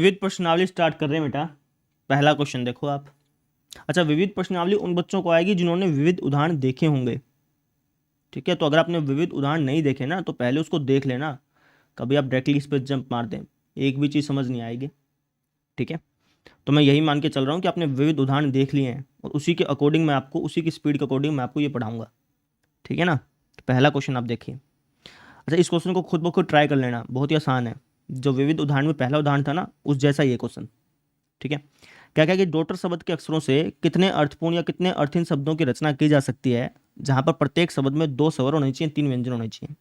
विविध प्रश्नावली स्टार्ट कर रहे हैं बेटा। पहला क्वेश्चन देखो आप। अच्छा, विविध प्रश्नावली उन बच्चों को आएगी जिन्होंने विविध उदाहरण देखे होंगे। ठीक है, तो अगर आपने विविध उदाहरण नहीं देखे ना तो पहले उसको देख लेना, कभी आप डायरेक्टली इस पर जंप मार दें एक भी चीज़ समझ नहीं आएगी। ठीक है, तो मैं यही मान के चल रहा हूँ कि आपने विविध उदाहरण देख लिए हैं और उसी के अकॉर्डिंग मैं आपको, उसी की स्पीड के अकॉर्डिंग मैं आपको ये पढ़ाऊंगा। ठीक है ना, तो पहला क्वेश्चन आप देखिए। अच्छा, इस क्वेश्चन को खुद ब खुद ट्राई कर लेना, बहुत ही आसान है। जो विविध उदाहरण में पहला उदाहरण था ना, उस जैसा ये क्वेश्चन। ठीक है, क्या क्या कि डॉटर शब्द के अक्षरों से कितने अर्थपूर्ण या कितने अर्थहीन शब्दों की रचना की जा सकती है, जहां पर प्रत्येक शब्द में 2 स्वर होने चाहिए, 3 व्यंजन होने चाहिए।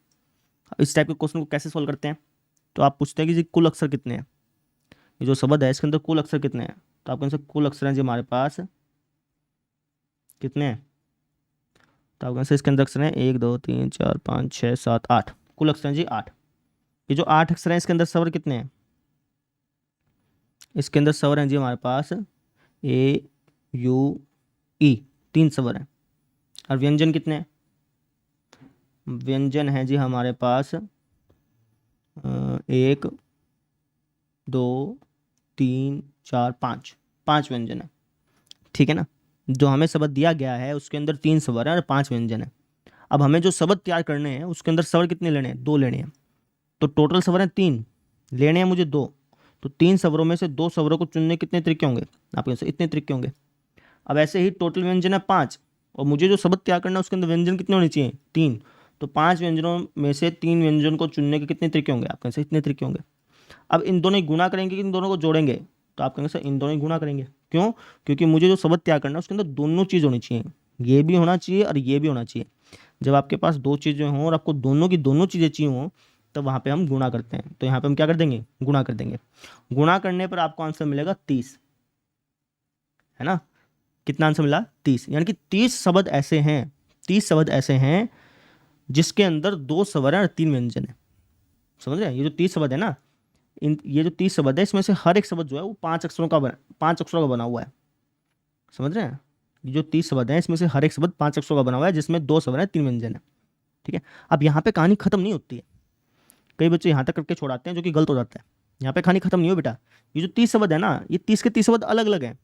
अब इस टाइप के क्वेश्चन को कैसे सोल्व करते हैं, तो आप पूछते हैं कि जी कुल अक्षर कितने हैं, ये जो शब्द है इसके अंदर कुल अक्षर कितने हैं, तो आपके आंसर कुल अक्षर हैं जी हमारे पास कितने हैं, तो आपके आंसर इसके अंदर अक्षर हैं 1 2 3 4 5 6 7 8, कुल अक्षर हैं जी 8। ये जो 8 अक्षर हैं इसके अंदर स्वर कितने हैं, इसके अंदर स्वर हैं जी हमारे पास ए यू ई, 3 स्वर हैं। और व्यंजन कितने हैं, व्यंजन है जी हमारे पास 1 2 3 4 5, 5 व्यंजन है। ठीक है ना, जो हमें शब्द दिया गया है उसके अंदर 3 स्वर है और 5 व्यंजन है। अब हमें जो शब्द तैयार करने हैं उसके अंदर स्वर कितने लेने हैं, 2 लेने हैं। तो टोटल स्वर हैं 3, लेने हैं मुझे 2। तो 3 स्वरों में से 2 स्वरों को चुनने कितने तरीके होंगे, आपके पास इतने तरीके होंगे। अब ऐसे ही टोटल व्यंजन है 5 और मुझे जो शब्द तैयार करना है उसके अंदर व्यंजन कितने होने चाहिए, 3। तो 5 व्यंजनों में से 3 व्यंजन को चुनने के कितने तरीके होंगे, आपके पास इतने तरीके होंगे। अब इन दोनों ही गुणा करेंगे कि इन दोनों को जोड़ेंगे, तो आप कहेंगे सर इन दोनों ही गुणा करेंगे। क्यों, क्योंकि मुझे जो शब्द तैयार करना है उसके अंदर दोनों चीज़ होनी चाहिए, ये भी होना चाहिए और ये भी होना चाहिए। जब आपके पास 2 चीज़ें हों और आपको दोनों की दोनों चीज़ें चाहिए हों, तब वहाँ पे हम गुणा करते हैं। तो यहाँ पे हम क्या कर देंगे, गुणा कर देंगे। गुणा करने पर आपको आंसर मिलेगा 30, है ना। कितना आंसर मिला, 30। यानी कि 30 शब्द ऐसे हैं, 30 शब्द ऐसे हैं जिसके अंदर 2 स्वर हैं और 3 व्यंजन है। समझ रहे हैं, ये जो 30 शब्द है ना, ये जो 30 शब्द है इसमें से हर एक शब्द जो है वो 5 अक्षरों का 5 अक्षरों का बना हुआ है। समझ रहे हैं, ये जो 30 शब्द है इसमें से हर एक शब्द 5 अक्षरों का बना हुआ है, जिसमें 2 स्वर है 3 व्यंजन है। ठीक है, अब यहाँ पे कहानी खत्म नहीं होती है। कई बच्चे यहाँ तक करके छोड़ाते हैं, जो कि गलत हो जाता है। यहाँ पे कहानी खत्म नहीं हो बेटा। ये जो 30 शब्द है ना, ये 30 के 30 शब्द अलग अलग हैं।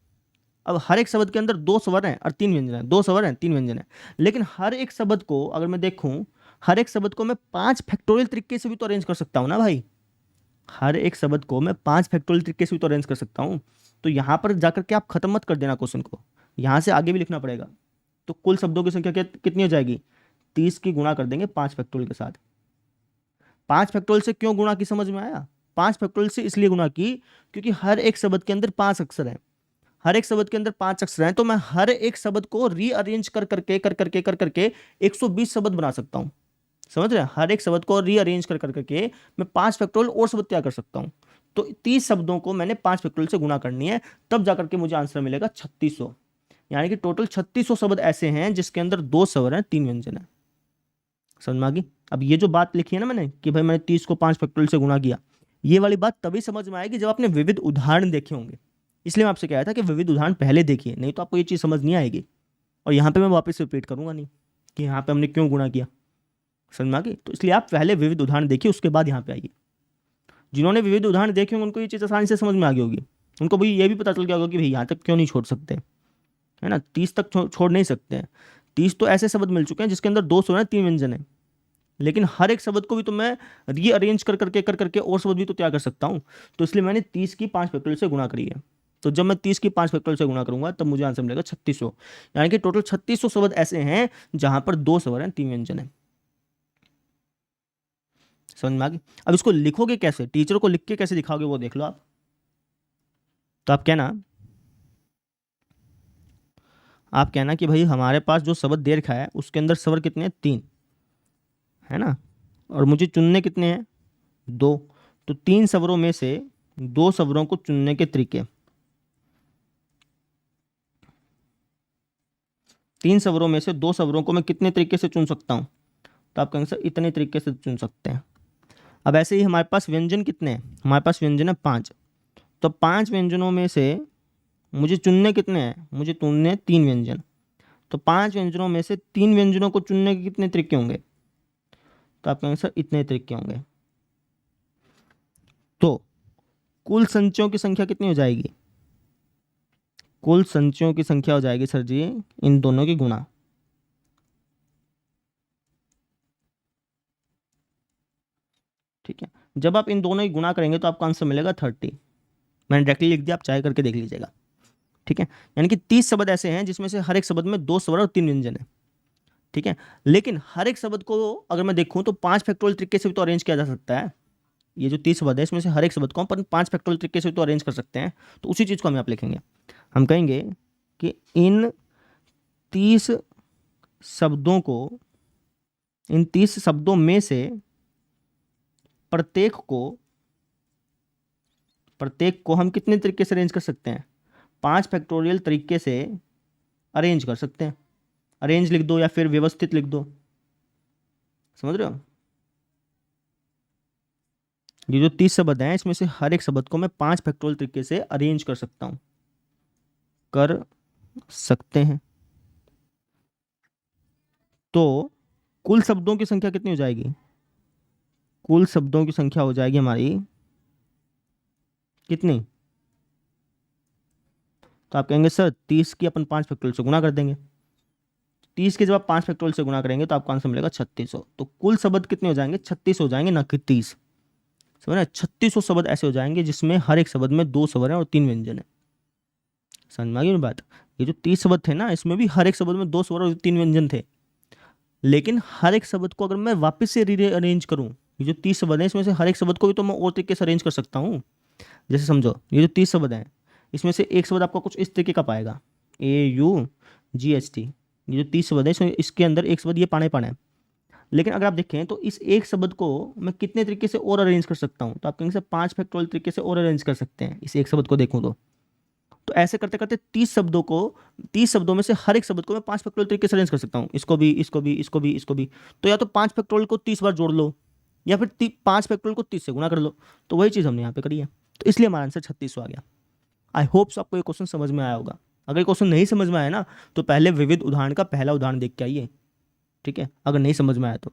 अब हर एक शब्द के अंदर 2 स्वर हैं और 3 व्यंजन है, 2 स्वर हैं 3 व्यंजन है। लेकिन हर एक शब्द को अगर मैं देखूं, हर एक शब्द को मैं 5 फैक्टोरियल तरीके से भी तो अरेंज कर सकता हूं ना भाई। हर एक शब्द को मैं 5 फैक्टोरियल तरीके से भी तो अरेंज कर सकता हूं। तो यहां पर जाकर के आप खत्म मत कर देना क्वेश्चन को, यहां से आगे भी लिखना पड़ेगा। तो कुल शब्दों की संख्या कितनी हो जाएगी, 30 की गुणा कर देंगे 5 फैक्टोरियल के साथ। 5 फैक्टोरियल से क्यों गुणा की, समझ में आया। 5 फैक्टोरियल से इसलिए गुणा की क्योंकि हर एक शब्द के अंदर 5 अक्षर हैं, हर एक शब्द के अंदर 5 अक्षर हैं। तो मैं हर एक शब्द को रीअरेंज कर करके 120 शब्द बना सकता हूं। समझ रहे हैं, हर एक शब्द को रीअरेंज कर करके मैं 5 फैक्टोरियल और शब्द तैयार कर सकता हूं। तो 30 शब्दों को मैंने 5 फैक्टोरियल से गुणा करनी है, तब जाकर के मुझे आंसर मिलेगा 3600। यानी कि टोटल 3600 शब्द ऐसे हैं जिसके अंदर 2 स्वर हैं 3 व्यंजन है। समझ में आ गई। अब ये जो बात लिखी है ना मैंने कि भाई मैंने 30 को 5 फैक्टोरियल से गुणा किया, ये वाली बात तभी समझ में आएगी जब आपने विविध उदाहरण देखे होंगे। इसलिए मैं आपसे कह रहा था कि विविध उदाहरण पहले देखिए, नहीं तो आपको ये चीज़ समझ नहीं आएगी। और यहाँ पे मैं वापस रिपीट करूंगा नहीं कि यहाँ पे हमने क्यों गुणा किया। समझ में आ गई, तो इसलिए आप पहले विविध उदाहरण देखिए, उसके बाद यहाँ पे आइए। जिन्होंने विविध उदाहरण देखे होंगे उनको ये चीज़ आसानी से समझ में आ गई होगी। उनको भी ये भी पता चल गया होगा कि भाई यहाँ तक क्यों नहीं छोड़ सकते, है ना। 30 तक छोड़ नहीं सकते हैं। 30 तो ऐसे शब्द मिल चुके हैं जिसके अंदर 2 स्वर हैं 3 व्यंजन है। लेकिन हर एक शब्द को भी तो मैं रीअरेंज कर करके और शब्द भी तो तैयार कर सकता हूँ। तो इसलिए मैंने 30 की 5 फैक्टोरियल से गुणा करी है। तो जब मैं 30 की 5 फैक्टोरियल से गुणा करूंगा तब मुझे आंसर मिलेगा 3600। यानी कि टोटल 3600 शब्द ऐसे हैं जहां पर 2 स्वर हैं 3 व्यंजन है। समझ में आ गई। अब इसको लिखोगे कैसे, टीचर को लिख के कैसे दिखाओगे वो देख लो आप। तो आप कहना कि भाई हमारे पास जो शब्द दे रखा है उसके अंदर स्वर कितने हैं, 3, है ना। और मुझे चुनने कितने हैं, 2। तो 3 स्वरों में से 2 स्वरों को चुनने के तरीके, 3 स्वरों में से 2 स्वरों को मैं कितने तरीके से चुन सकता हूँ, तो आप कहेंगे सर इतने तरीके से चुन सकते हैं। अब ऐसे ही हमारे पास व्यंजन कितने हैं, हमारे पास व्यंजन है 5। तो 5 व्यंजनों में से मुझे चुनने कितने हैं, मुझे चुनने 3 व्यंजन। तो 5 व्यंजनों में से 3 व्यंजनों को चुनने के कितने तरीके होंगे, तो आप कहेंगे सर इतने तरीके होंगे। तो कुल संचयों की संख्या कितनी हो जाएगी? कुल संचयों की संख्या हो जाएगी सर जी इन दोनों की गुणा। ठीक है, जब आप इन दोनों की गुणा करेंगे तो आपका आंसर मिलेगा 30। मैंने डायरेक्टली लिख दिया, आप चाहे करके देख लीजिएगा। ठीक है, यानी कि 30 शब्द ऐसे हैं जिसमें से हर एक शब्द में 2 स्वर और 3 व्यंजन है। ठीक है, लेकिन हर एक शब्द को अगर मैं देखूं तो 5 फैक्टोरियल तरीके से भी तो अरेंज किया जा सकता है। ये जो 30 शब्द है इसमें से हर एक शब्द को अपन 5 फैक्टोरियल तरीके से भी तो अरेंज कर सकते हैं। तो उसी चीज़ को हम यहाँ पे लिखेंगे। हम कहेंगे कि इन 30 शब्दों को, इन 30 शब्दों में से प्रत्येक को हम कितने तरीके से अरेंज कर सकते हैं? 5 फैक्टोरियल तरीके से अरेंज कर सकते हैं। अरेंज लिख दो या फिर व्यवस्थित लिख दो, समझ रहे हो? ये जो 30 शब्द हैं इसमें से हर एक शब्द को मैं 5 फैक्टोरियल तरीके से अरेंज कर सकता हूं, कर सकते हैं। तो कुल शब्दों की संख्या कितनी हो जाएगी? कुल शब्दों की संख्या हो जाएगी हमारी कितनी? तो आप कहेंगे सर 30 की अपन 5 फैक्टोरियल से गुणा कर देंगे। 30 के जब आप 5 फैक्टोरियल से गुणा करेंगे तो आपको आंसर मिलेगा 3600। तो कुल शब्द कितने हो जाएंगे? 36 हो जाएंगे, ना कि 30। समझ रहे? 3600 शब्द ऐसे हो जाएंगे जिसमें हर एक शब्द में 2 स्वर हैं और 3 व्यंजन है। समझ में आ गई मेरी बात? ये जो 30 शब्द थे ना इसमें भी हर एक शब्द में 2 स्वर और 3 व्यंजन थे, लेकिन हर एक शब्द को अगर मैं वापस से रीअरेंज करूं, ये जो 30 शब्द हैं इसमें से हर एक शब्द को भी तो मैं और तरीके से अरेंज कर सकता हूँ। जैसे समझो ये जो 30 शब्द हैं इसमें से एक शब्द आपका कुछ इस तरीके का पाएगा, AUGHT। ये जो 30 शब्द है इसमें इसके अंदर एक शब्द ये पाने पाना है। लेकिन अगर आप देखें तो इस एक शब्द को मैं कितने तरीके से और अरेंज कर सकता हूँ? तो आप कहेंगे सर 5 फैक्टोरियल तरीके से और अरेंज कर सकते हैं इस एक शब्द को देखूँ तो ऐसे करते करते 30 शब्दों को, 30 शब्दों में से हर एक शब्द को मैं 5 फैक्टोरियल तरीके से अरेंज कर सकता हूँ। इसको भी, इसको भी, इसको भी, इसको भी। तो या तो 5 फैक्टोरियल को 30 बार जोड़ लो या फिर 5 फैक्टोरियल को 30 से गुणा कर लो। तो वही चीज़ हमने यहाँ पे करी है, तो इसलिए हमारा आंसर 3600 आ गया। आई होप्स आपको ये क्वेश्चन समझ में आया होगा। अगर ये क्वेश्चन नहीं समझ में आया ना तो पहले विविध उदाहरण का पहला उदाहरण देख के आइए। ठीक है, अगर नहीं समझ में आया तो।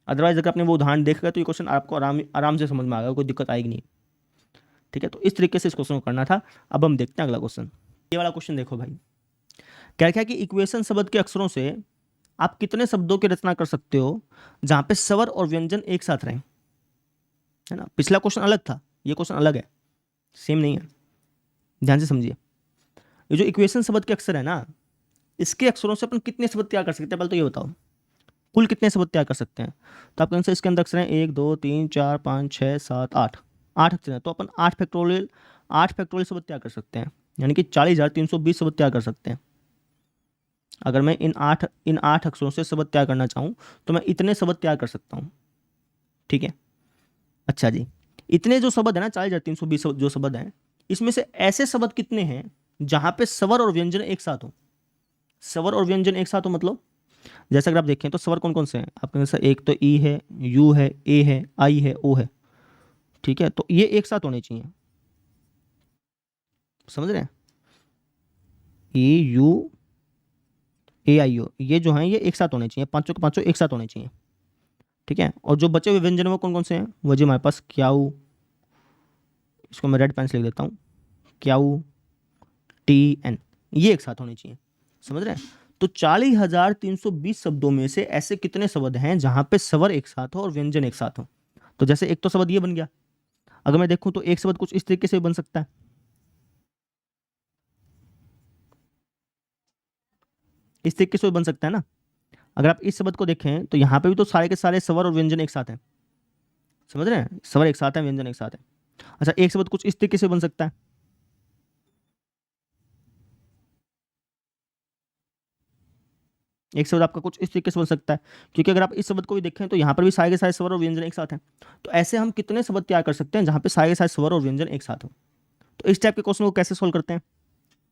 अदरवाइज अगर आपने वो उदाहरण देख गए तो ये क्वेश्चन आपको आराम से समझ में आ गया, कोई दिक्कत आएगी नहीं। ठीक है, तो इस तरीके से इस क्वेश्चन को करना था। अब हम देखते हैं अगला क्वेश्चन। ये वाला क्वेश्चन देखो भाई, क्या क्या कि इक्वेशन शब्द के अक्षरों से आप कितने शब्दों की रचना कर सकते हो जहां पे स्वर और व्यंजन एक साथ रहें? है ना, पिछला क्वेश्चन अलग था, ये क्वेश्चन अलग है, सेम नहीं है। ध्यान से समझिए, ये जो इक्वेशन शब्द के अक्षर है ना, इसके अक्षरों से अपन कितने शब्द तैयार कर सकते हैं? पहले तो ये बताओ, कुल कितने शब्द तैयार कर सकते हैं? तो आपके आंसर इसके अंदर अक्षर हैं 1 2 3 4 5 6 7 8, 8 अक्षर हैं। तो अपन 8 फैक्टोरियल शब्द तैयार कर सकते हैं, यानी कि 40,320 शब्द तैयार कर सकते हैं। अगर मैं इन आठ अक्षरों से शब्द तैयार करना चाहूँ तो मैं इतने शब्द तैयार कर सकता हूँ। ठीक है, अच्छा जी, इतने जो शब्द है ना 40,320 जो शब्द हैं, इसमें से ऐसे शब्द कितने हैं जहां पे स्वर और व्यंजन एक साथ हो? स्वर और व्यंजन एक साथ हो मतलब, जैसे अगर आप देखें तो स्वर कौन कौन से हैं आपके आंसर? एक तो ई है, यू है, ए है, आई है, ओ है। ठीक है, तो ये एक साथ होने चाहिए, समझ रहे हैं? ई यू ए आई ओ, ये जो हैं ये एक साथ होने चाहिए, पांचों के पांचों एक साथ होने चाहिए। ठीक है, और जो बचे हुए व्यंजन वो कौन कौन से हैं? वो जी हमारे पास क्याऊ, इसको मैं रेड पेन से लिख देता हूँ, क्याऊ, टी एन, ये एक साथ होने चाहिए, समझ रहे हैं? तो 40,320 शब्दों में से ऐसे कितने शब्द हैं जहां पे स्वर एक साथ हो और व्यंजन एक साथ हो? तो जैसे एक तो शब्द ये बन गया, अगर मैं देखूं तो एक शब्द कुछ इस तरीके से बन सकता है, इस तरीके से बन सकता है ना। अगर आप इस शब्द को देखें तो यहाँ पे भी तो सारे के सारे स्वर और व्यंजन एक साथ हैं, समझ रहे हैं? स्वर एक साथ है, व्यंजन एक साथ है। अच्छा, एक शब्द कुछ इस तरीके से बन सकता है, एक शब्द आपका कुछ इस तरीके से बन सकता है, क्योंकि अगर आप इस शब्द को भी देखें तो यहाँ पर भी सारे के सारे स्वर और व्यंजन एक साथ हैं। तो ऐसे हम कितने शब्द तैयार कर सकते हैं जहाँ पे सारे के सारे स्वर और व्यंजन एक साथ हो? तो इस टाइप के क्वेश्चन को कैसे सोल्व करते हैं?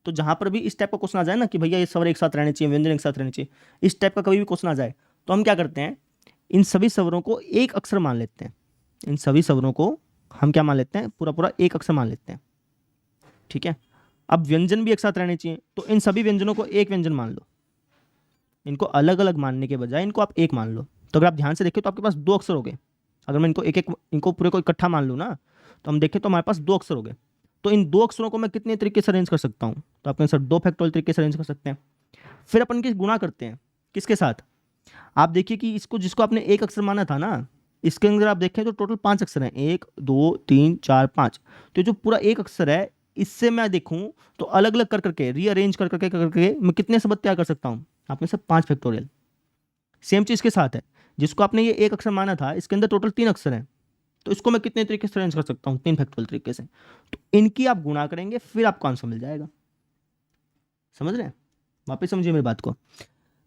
तो जहाँ पर भी इस टाइप का क्वेश्चन आ जाए ना कि भैया ये स्वर एक साथ रहने चाहिए, व्यंजन एक साथ रहने चाहिए, इस टाइप का कभी भी क्वेश्चन आ जाए तो हम क्या करते हैं, इन सभी स्वरों को एक अक्षर मान लेते हैं। इन सभी स्वरों को हम क्या मान लेते हैं? पूरा पूरा एक अक्षर मान लेते हैं। ठीक है, अब व्यंजन भी एक साथ रहने चाहिए, तो इन सभी व्यंजनों को एक व्यंजन मान लो। इनको अलग अलग मानने के बजाय इनको आप एक मान लो। तो अगर आप ध्यान से देखें तो आपके पास 2 अक्षर हो गए। अगर मैं इनको एक एक, इनको पूरे को इकट्ठा मान लूँ ना, तो हम देखें तो हमारे पास 2 अक्षर हो गए। तो इन 2 अक्षरों को मैं कितने तरीके से अरेंज कर सकता हूँ? तो आपके आंसर 2 फैक्टोरियल तरीके से अरेंज कर सकते हैं। फिर अपन के गुणा करते हैं किसके साथ? आप देखिए कि इसको, जिसको आपने एक अक्षर माना था ना, इसके अंदर आप देखें तो टोटल 5 अक्षर हैं, 1 2 3 4 5। तो जो पूरा एक अक्षर है, इससे मैं देखूं तो अलग अलग कर करके, रीअरेंज कर करके मैं कितने शब्द तैयार कर सकता हूं? आपने सब 5 फैक्टोरियल। सेम चीज के साथ है, जिसको आपने ये एक अक्षर माना था, इसके अंदर टोटल 3 अक्षर हैं, तो इसको मैं कितने तरीके से अरेंज कर सकता हूँ? 3 फैक्टोरियल तरीके से। तो इनकी आप गुणा करेंगे, फिर आपको आंसर मिल जाएगा। समझ रहे हैं? वापस समझिए मेरी बात को।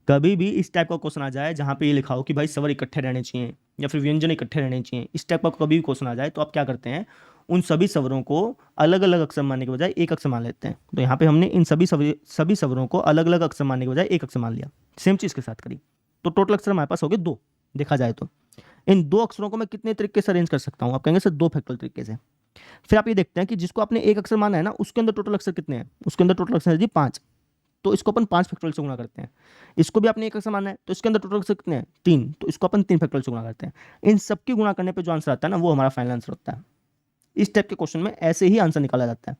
कभी भी इस टाइप का क्वेश्चन आ जाए जहाँ पे ये लिखा हो कि भाई स्वर इकट्ठे रहने चाहिए या फिर व्यंजन इकट्ठे रहने चाहिए, इस टाइप का कभी भी क्वेश्चन आ जाए, तो आप क्या करते हैं? उन सभी स्वरों को अलग अलग अक्षर मानने के बजाय एक अक्षर मान लेते हैं। तो यहाँ पे हमने इन सभी स्वरों को अलग अलग अक्षर मानने के बजाय एक अक्षर मान लिया, सेम चीज़ के साथ करी। तो टोटल अक्षर हमारे पास हो गए 2, देखा जाए तो। इन 2 अक्षरों को मैं कितने तरीके से अरेंज कर सकता हूँ? आप कहेंगे सर 2 फैक्टोरियल तरीके से। फिर आप ये देखते हैं कि जिसको आपने एक अक्षर माना है ना, उसके अंदर टोटल अक्षर कितने हैं? उसके अंदर टोटल अक्षर है जी 5। तो इसको अपन 5 फैक्टोरियल से गुणा करते हैं। इसको भी आपने एक अक्षर माना है, तो इसके अंदर टोटल अक्षर कितने हैं? 3। तो इसको अपन 3 फैक्टोरियल से गुणा करते हैं। इन सबकी गुणा करने पे जो आंसर आता है ना, वो हमारा फाइनल आंसर होता है। इस टाइप के क्वेश्चन में ऐसे ही आंसर निकाला जाता है।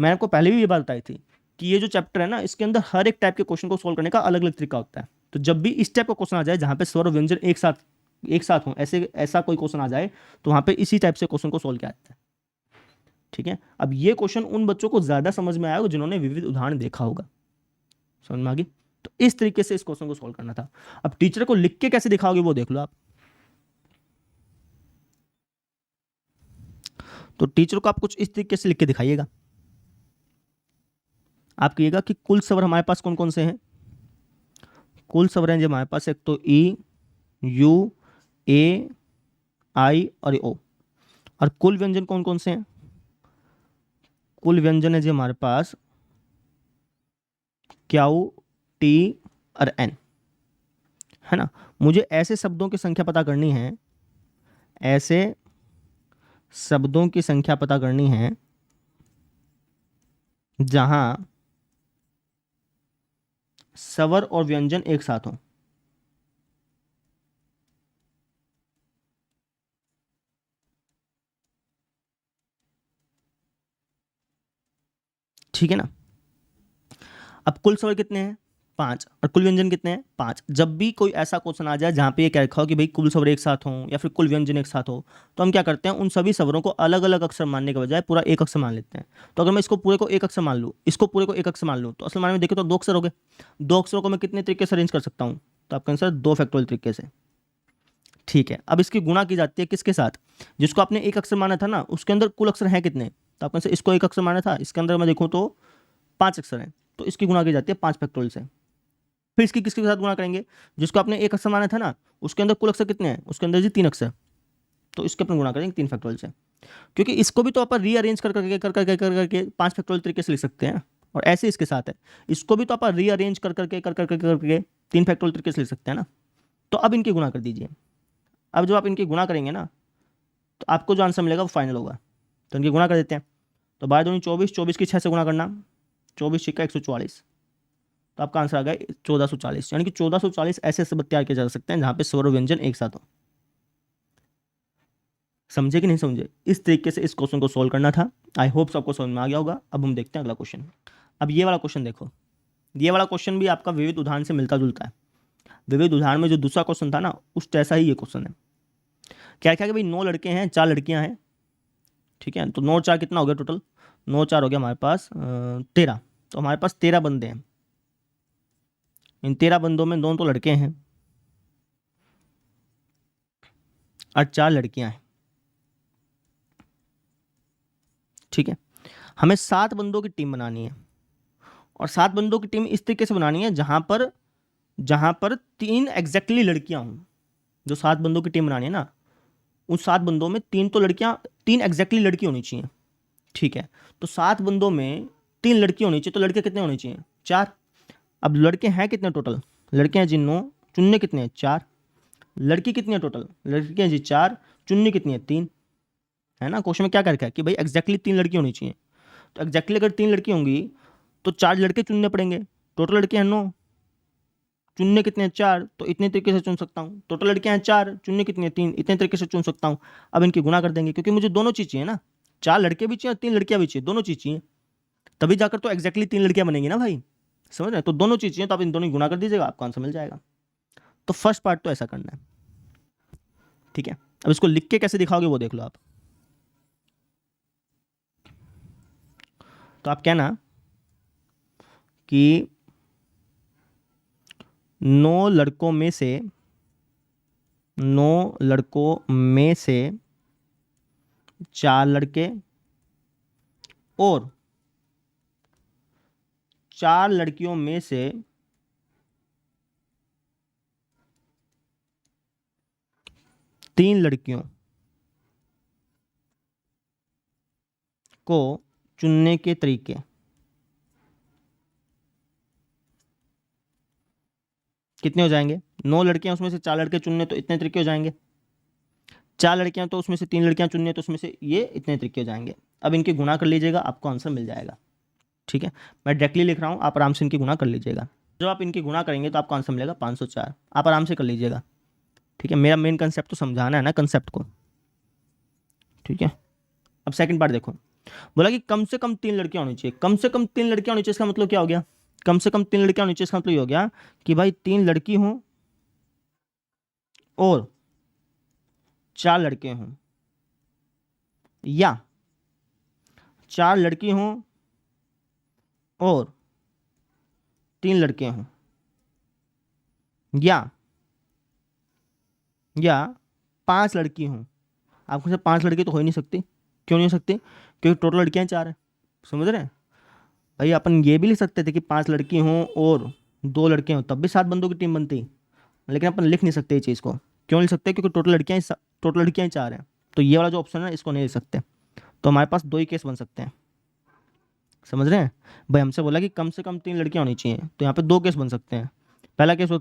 मैंने आपको पहले भी ये बात बताई थी कि ये जो चैप्टर है ना, इसके अंदर हर एक टाइप के क्वेश्चन को सोल्व करने का अलग अलग तरीका होता है। तो जब भी इस टाइप का क्वेश्चन आ जाए जहाँ पे स्वर और व्यंजन एक साथ हो, ऐसा कोई क्वेश्चन आ जाए, तो वहाँ पे इसी टाइप से क्वेश्चन को सोल्व किया जाता है। ठीक है, अब ये क्वेश्चन उन बच्चों को ज्यादा समझ में आया होगा जिन्होंने विविध उदाहरण देखा होगा। समझ में आ गई? तो इस तरीके से इस क्वेश्चन को सोल्व करना था। अब टीचर को लिख के कैसे दिखाओगे वो देख लो आप। तो टीचर को आप कुछ इस तरीके से लिख के दिखाइएगा। आप कहिएगा कि कुल स्वर हमारे पास कौन कौन से हैं? कुल स्वर हैं जो हमारे पास, एक तो ई, यू, ए, आई और ओ। और कुल व्यंजन कौन कौन से हैं? कुल व्यंजन है जो हमारे पास क्याऊ, टी और एन, है ना। मुझे ऐसे शब्दों की संख्या पता करनी है, ऐसे शब्दों की संख्या पता करनी है जहां स्वर और व्यंजन एक साथ हों। ठीक है ना। अब कुल स्वर कितने हैं? 5। और कुल व्यंजन कितने हैं? 5। जब भी कोई ऐसा क्वेश्चन आ जाए जहाँ पे ये कह रखा हो कि भाई कुल स्वर एक साथ हों या फिर कुल व्यंजन एक साथ हो, तो हम क्या करते हैं? उन सभी स्वरों को अलग अलग अक्षर मानने के बजाय पूरा एक अक्षर मान लेते हैं। तो अगर मैं इसको पूरे को एक अक्षर मान लूँ, इसको पूरे को एक अक्षर मान लूँ, तो असल मायने में देखें तो 2 अक्षर हो गए। 2 अक्षरों को मैं कितने तरीके से अरेंज कर सकता हूँ? तो आपका आंसर 2 फैक्टोरियल तरीके से। ठीक है, अब इसकी गुणा की जाती है किसके साथ? जिसको आपने एक अक्षर माना था ना, उसके अंदर कुल अक्षर हैं कितने? तो आपका आंसर, इसको एक अक्षर माना था, इसके अंदर मैं देखूँ तो 5 अक्षर हैं, तो इसकी गुणा की जाती है 5 फैक्टोरियल से। फिर इसकी किसके साथ गुणा करेंगे? जिसको आपने एक अक्षर माना था ना, उसके अंदर कुल अक्षर कितने हैं? उसके अंदर जी 3 अक्षर, तो इसके अपन गुणा करेंगे 3 फैक्टोरियल से। क्योंकि इसको भी तो अपन रीअरेंज कर करके 5 फैक्टोरियल तरीके से लिख सकते हैं, और ऐसे इसके साथ है, इसको भी तो अपन रीअरेंज कर करके 3 फैक्टोरियल तरीके से लिख सकते हैं ना। तो अब इनकी गुणा कर दीजिए। अब जब आप इनकी गुणा करेंगे ना, तो आपको जो आंसर मिलेगा वो फाइनल होगा। तो इनकी गुणा कर देते हैं। तो 12 दूनी 24, 24 की 6 से गुणा करना, 24 छिक्का 144, तो आपका आंसर आ गया 1440। यानी कि 1440 ऐसे शब्द तैयार किए जा सकते हैं जहाँ पे स्वर और व्यंजन एक साथ हो। समझे कि नहीं समझे? इस तरीके से इस क्वेश्चन को सोल्व करना था। आई होप सबको समझ में आ गया होगा। अब हम देखते हैं अगला क्वेश्चन। अब ये वाला क्वेश्चन देखो, ये वाला क्वेश्चन भी आपका विविध उदाहरण से मिलता जुलता है। विविध उदाहरण में जो दूसरा क्वेश्चन था ना, उस जैसा ही ये क्वेश्चन है। क्या क्या कि भाई 9 लड़के हैं, 4 लड़कियां हैं। ठीक है, तो 9 और 4 कितना हो गया टोटल? 9 4 हो गया हमारे पास 13। तो हमारे पास 13 बंदे हैं। इन 13 बंदों में 2 तो लड़के हैं और 4 लड़कियां हैं। ठीक है, हमें 7 बंदों की टीम बनानी है, और 7 बंदों की टीम इस तरीके से बनानी है जहां पर 3 एग्जैक्टली लड़कियां हों। जो 7 बंदों की टीम बनानी है ना, उन 7 बंदों में 3 तो लड़कियां, 3 एग्जैक्टली लड़की होनी चाहिए। ठीक है, तो 7 बंदों में 3 लड़की होनी चाहिए, तो लड़के कितने होने चाहिए? 4। अब लड़के हैं कितने टोटल? लड़के हैं जी 9, चुनने कितने हैं? 4। लड़की कितनी है टोटल? लड़की हैं जी 4, चुनने कितनी है? 3। है ना। क्वेश्चन में क्या कर रखा है कि भाई एग्जैक्टली 3 लड़की होनी चाहिए। तो एग्जैक्टली अगर 3 लड़की होंगी तो 4 लड़के चुनने पड़ेंगे। टोटल लड़के हैं 9, चुनने कितने हैं? 4, तो इतने तरीके से चुन सकता हूँ। टोटल लड़कियां हैं 4, चुनने कितनी है? 3, इतने तरीके से चुन सकता हूँ। अब इनकी गुणा कर देंगे, क्योंकि मुझे दोनों चीज़ चाहिए ना। 4 लड़के भी चाहिए और 3 लड़कियां भी चाहिए, दोनों चीज चाहिए, तभी जाकर तो एग्जैक्टली 3 लड़कियां बनेंगी ना भाई, समझ रहे हैं? तो दोनों चीज चाहिए, तो आप इन दोनों की गुना कर दीजिएगा, आपको आंसर मिल जाएगा। तो फर्स्ट पार्ट तो ऐसा करना है, ठीक है। अब इसको लिख के कैसे दिखाओगे वो देख लो आप। तो आप कहना कि 9 लड़कों में से 4 लड़के और 4 लड़कियों में से 3 लड़कियों को चुनने के तरीके। कितने हो जाएंगे? 9 लड़कियां, उसमें से 4 लड़के चुनने, तो इतने तरीके हो जाएंगे। 4 लड़कियां तो उसमें से 3 लड़कियां चुननी है, तो उसमें से ये इतने तरीके हो जाएंगे। अब इनकी गुना कर लीजिएगा, आपको आंसर मिल जाएगा, ठीक है। मैं डायरेक्टली लिख रहा हूँ, आप आराम से इनकी गुना कर लीजिएगा। जब आप इनकी गुना करेंगे तो आपको आंसर मिलेगा 504। आप आराम से कर लीजिएगा, ठीक है। मेरा मेन कंसेप्ट तो समझाना है ना, कंसेप्ट को, ठीक है। अब सेकंड पार्ट देखो, बोला कि कम से कम 3 लड़कियां होनी चाहिए। कम से कम 3 लड़कियां होनी चाहिए, इसका मतलब क्या हो गया? कम से कम 3 लड़कियां होनी चाहिए, इसका मतलब ये हो गया कि भाई 3 लड़की हों और 4 लड़के हों, या 4 लड़की हों और 3 लड़के हों, या 5 लड़की हों। आपको से 5 लड़की तो हो ही नहीं सकती। क्यों नहीं हो सकती? क्योंकि टोटल लड़कियां 4 हैं, समझ रहे हैं भाई? अपन ये भी लिख सकते थे कि 5 लड़की हों और 2 लड़के हों, तब भी 7 बंदों की टीम बनती, लेकिन अपन लिख नहीं सकते ये चीज़ को। क्यों लिख सकते? क्योंकि टोटल लड़कियां 4 हैं, तो ये वाला जो ऑप्शन है इसको नहीं लिख सकते। तो हमारे पास 2 ही केस बन सकते हैं, समझ रहे हैं भाई? हमसे बोला कि कम से कम 3 लड़कियां होनी चाहिए, तो यहाँ पे 2 केस बन सकते हैं। पहला केस हो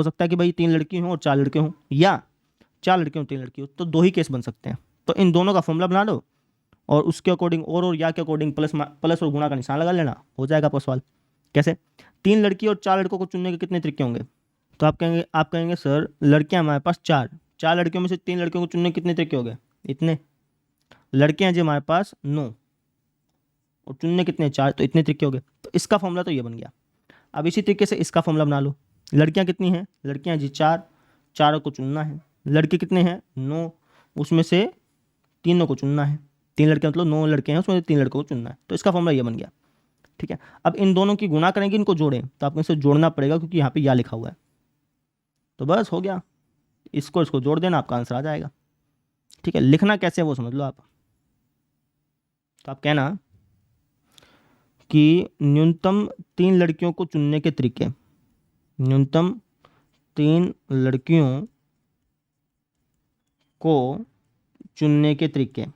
सकता है कि भाई 3 लड़की हों और 4 लड़के हों, या 4 लड़के हों 3 लड़की हो, तो 2 ही केस बन सकते हैं। तो इन दोनों का फॉर्मूला बना लो और उसके अकॉर्डिंग और या के अकॉर्डिंग प्लस और गुणा का निशान लगा लेना, हो जाएगा आपका सवाल। कैसे? 3 लड़की और 4 लड़कों को चुनने के कितने तरीके होंगे? तो आप कहेंगे सर लड़कियां हमारे पास 4 लड़कियों में से 3 लड़कियों को चुनने के कितने तरीके हो गए? इतने। लड़कियां जी हमारे पास 9 और चुनने कितने? 4, तो इतने तरीके हो गए। तो इसका फॉर्मूला तो ये बन गया। अब इसी तरीके से इसका फॉर्मूला बना लो। लड़कियां कितनी हैं? लड़कियां जी 4, 4 को चुनना है। लड़के कितने हैं? 9, उसमें से 3 को चुनना है। 3 लड़के मतलब 9 लड़के हैं, उसमें से 3 लड़कों को चुनना है। तो इसका फॉर्मूला ये बन गया, ठीक है। अब इन दोनों की गुणा करेंगे, इनको जोड़ें, तो आपको इसे जोड़ना पड़ेगा क्योंकि यहाँ पे या लिखा हुआ है। तो बस हो गया, इसको जोड़ देना, आपका आंसर आ जाएगा, ठीक है। लिखना कैसे है वो समझ लो आप। तो आप कहना कि न्यूनतम 3 लड़कियों को चुनने के तरीके। न्यूनतम 3 लड़कियों को चुनने के तरीके।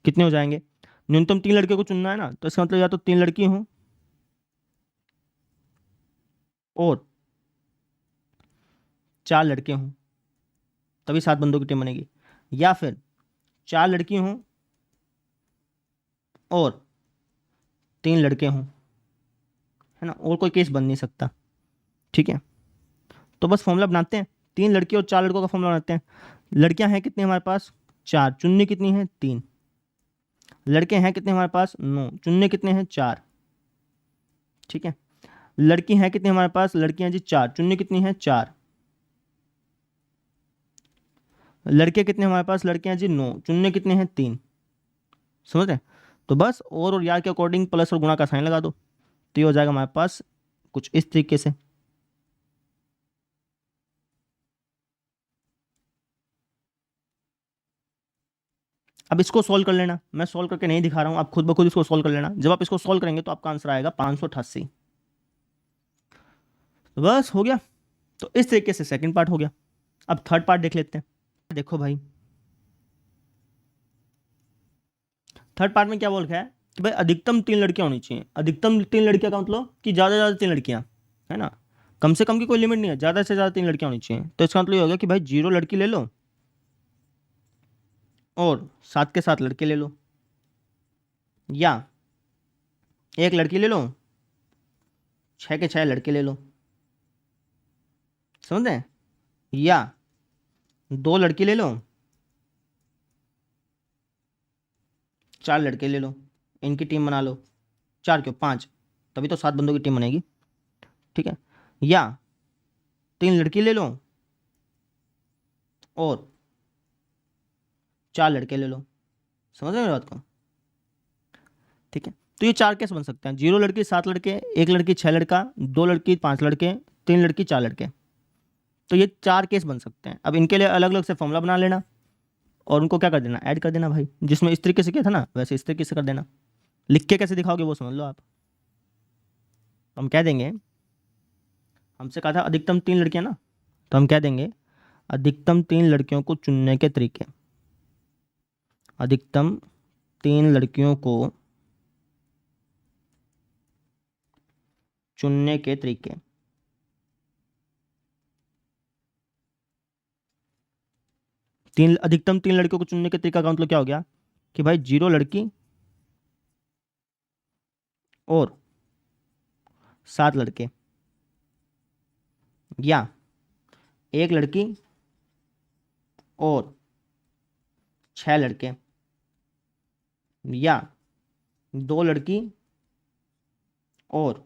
कितने हो जाएंगे? न्यूनतम 3 लड़कियों को चुनना है ना, तो इसका मतलब या तो 3 लड़की हों और 4 लड़के हों, तभी 7 बंदों की टीम बनेगी। या फिर 4 लड़की हों और 3 लड़के हों, है ना, और कोई केस बन नहीं सकता, ठीक है। तो बस फॉर्मूला बनाते हैं, 3 लड़की और 4 लड़कों का फॉर्मूला बनाते हैं। लड़कियां हैं कितनी हमारे पास? 4, चुनने कितनी है? 3। लड़के हैं कितने हमारे पास? 9, चुनने कितने हैं? 4, ठीक है। लड़की हैं कितनी हमारे पास? लड़कियां जी 4, चुनने कितनी है? 4। लड़के कितने हमारे पास? लड़कियां जी 9, चुनने कितने हैं? 3। समझ रहे हैं? तो बस और यार के अकॉर्डिंग प्लस और गुणा का साइन लगा दो, तो ये हो जाएगा हमारे पास कुछ इस तरीके से। अब इसको सॉल्व कर लेना, मैं सॉल्व करके नहीं दिखा रहा हूं, आप खुद ब खुद इसको सॉल्व कर लेना। जब आप इसको सॉल्व करेंगे तो आपका आंसर आएगा 588। तो बस हो गया। तो इस तरीके से सेकंड पार्ट हो गया। अब थर्ड पार्ट देख लेते हैं। देखो भाई, थर्ड पार्ट में क्या बोल रखा है कि भाई अधिकतम 3 लड़कियां होनी चाहिए। अधिकतम 3 लड़कियां का मतलब कि ज़्यादा से ज़्यादा 3 लड़कियां, है ना, कम से कम की कोई लिमिट नहीं है, ज़्यादा से ज़्यादा 3 लड़कियां होनी चाहिए। तो इसका मतलब ये हो गया कि भाई 0 लड़की ले लो और 7 के 7 लड़के ले लो, या 1 लड़की ले लो, 6 के 6 लड़के ले लो, समझ रहे हैं? या 2 लड़की ले लो, 4 लड़के ले लो, इनकी टीम बना लो। 4 क्यों, 5, तभी तो 7 बंदों की टीम बनेगी। ठीक है, या 3 लड़की ले लो और 4 लड़के ले लो। समझ रहे हो मेरी बात को? ठीक है, तो ये 4 केस बन सकते हैं, 0 लड़की 7 लड़के, 1 लड़की 6 लड़का, 2 लड़की 5 लड़के, 3 लड़की 4 लड़के। तो ये 4 केस बन सकते हैं। अब इनके लिए अलग अलग से फॉर्मूला बना लेना और उनको क्या कर देना, ऐड कर देना भाई। जिसमें इस तरीके से किया था ना, वैसे इस तरीके से कर देना। लिख के कैसे दिखाओगे वो समझ लो आप। हम कह देंगे, हमसे कहा था अधिकतम 3 लड़कियां ना, तो हम कह देंगे अधिकतम 3 लड़कियों को चुनने के तरीके। अधिकतम 3 लड़कियों को चुनने के तरीके। अधिकतम 3 लड़कियों को चुनने के तरीका का मतलब क्या हो गया कि भाई 0 लड़की और 7 लड़के, या 1 लड़की और 6 लड़के, या 2 लड़की और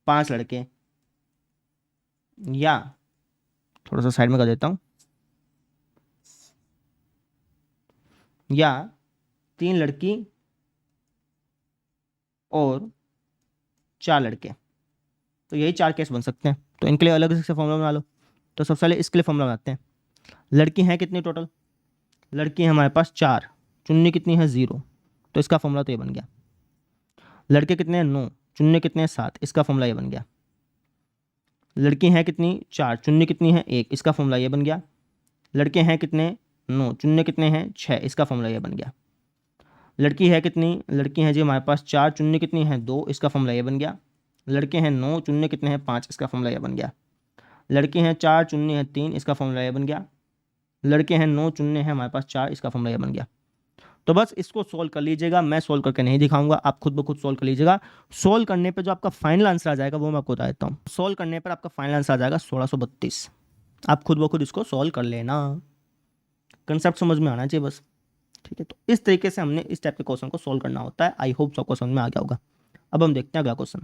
5 लड़के, या थोड़ा सा साइड में कर देता हूं, या 3 लड़की और 4 लड़के। तो यही 4 केस बन सकते हैं। तो इनके लिए अलग से फॉर्मूला बना लो। तो सबसे पहले इसके लिए फॉर्मूला बनाते हैं। लड़की हैं कितनी टोटल, लड़की है हमारे पास 4, चुनने कितनी है 0, तो इसका फॉर्मूला तो ये बन गया। लड़के कितने हैं 9, चुनने कितने हैं 7, इसका फॉर्मूला ये बन गया। लड़की हैं कितनी 4, चुनने कितनी है 1, इसका फॉर्मूला ये बन गया। लड़के हैं कितने 9, चुनने कितने हैं 6, इसका फॉर्मूला ये बन गया। लड़की है कितनी, लड़की हैं जी हमारे पास 4, चुनने कितनी है 2, इसका फॉर्मूला ये बन गया। लड़के हैं 9, चुनने कितने हैं 5, इसका फॉर्मूला ये बन गया। लड़के हैं 4, चुनने हैं 3, इसका फॉर्मूला ये बन गया। लड़के हैं 9, चुनने हैं हमारे पास 4, इसका फॉर्मूला ये बन गया। तो बस इसको सोल्व कर लीजिएगा, मैं सोल्व करके नहीं दिखाऊंगा, आप खुद ब खुद सोल्व कर लीजिएगा। सोल्व करने पे जो आपका फाइनल आंसर आ जाएगा वो मैं आपको बता देता हूँ। सोल्व करने पर आपका फाइनल आंसर आ जाएगा 1632। आप खुद ब खुद इसको सोल्व कर लेना, कंसेप्ट समझ में आना चाहिए बस। ठीक है, तो इस तरीके से हमने इस टाइप के क्वेश्चन को सोल्व करना होता है। आई होप सबको समझ में आ गया होगा। अब हम देखते हैं अगला क्वेश्चन।